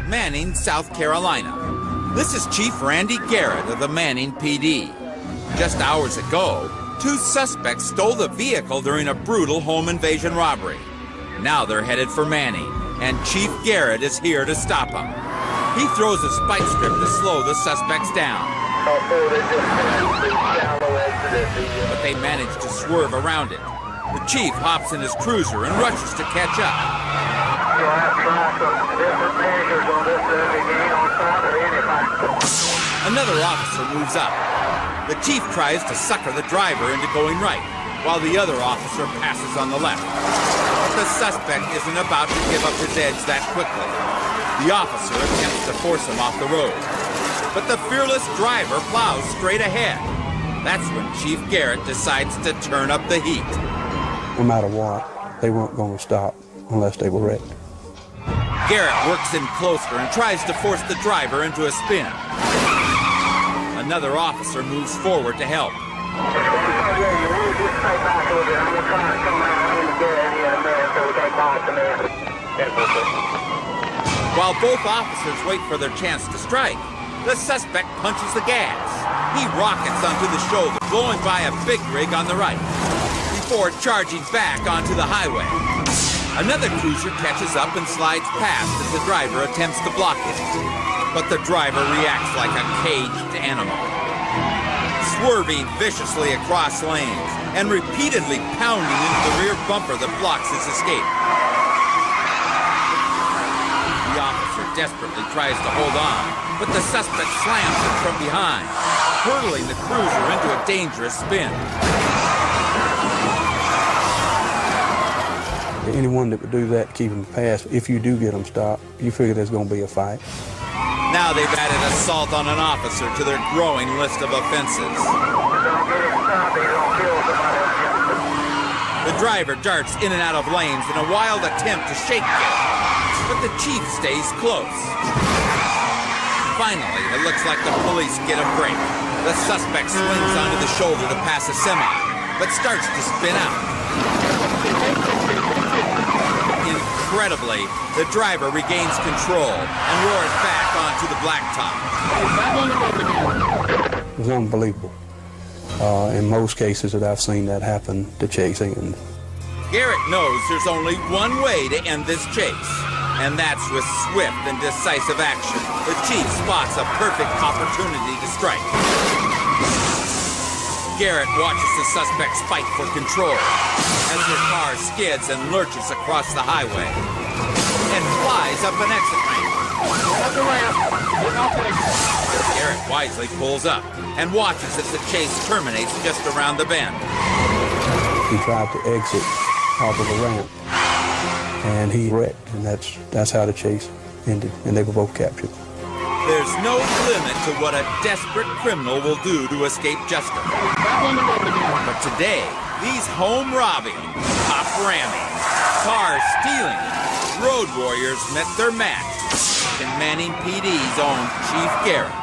Manning, South Carolina. This is Chief Randy Garrett of the Manning PD. Just hours ago, two suspects stole the vehicle during a brutal home invasion robbery. Now they're headed for Manning, and Chief Garrett is here to stop them. He throws a spike strip to slow the suspects down. But they manage to swerve around it. The chief hops in his cruiser and rushes to catch up. Another officer moves up. The chief tries to sucker the driver into going right, while the other officer passes on the left. But the suspect isn't about to give up his edge that quickly. The officer attempts to force him off the road. But the fearless driver plows straight ahead. That's when Chief Garrett decides to turn up the heat. No matter what, they weren't going to stop unless they were wrecked. Garrett works in closer and tries to force the driver into a spin. Another officer moves forward to help. While both officers wait for their chance to strike, the suspect punches the gas. He rockets onto the shoulder, blowing by a big rig on the right, before charging back onto the highway. Another cruiser catches up and slides past as the driver attempts to block it. But the driver reacts like a caged animal, swerving viciously across lanes and repeatedly pounding into the rear bumper that blocks his escape. The officer desperately tries to hold on, but the suspect slams him from behind, hurtling the cruiser into a dangerous spin. Anyone that would do that to keep them past, if you do get them stopped, you figure there's going to be a fight. Now they've added assault on an officer to their growing list of offenses. The driver darts in and out of lanes in a wild attempt to shake Garrett, but the chief stays close. Finally, it looks like the police get a break. The suspect swings onto the shoulder to pass a semi, but starts to spin out. Incredibly, the driver regains control and roars back onto the blacktop. It was unbelievable. In most cases that I've seen that happen to chasing. Garrett knows there's only one way to end this chase, and that's with swift and decisive action. The chief spots a perfect opportunity to strike. Garrett watches the suspects fight for control as their car skids and lurches across the highway and flies up an exit ramp. Garrett wisely pulls up and watches as the chase terminates just around the bend. He tried to exit off of the ramp, and he wrecked, and that's how the chase ended, and they were both captured. There's no limit to what a desperate criminal will do to escape justice. But today, these home robbing, cop ramming, car stealing, road warriors met their match in Manning PD's own Chief Garrett.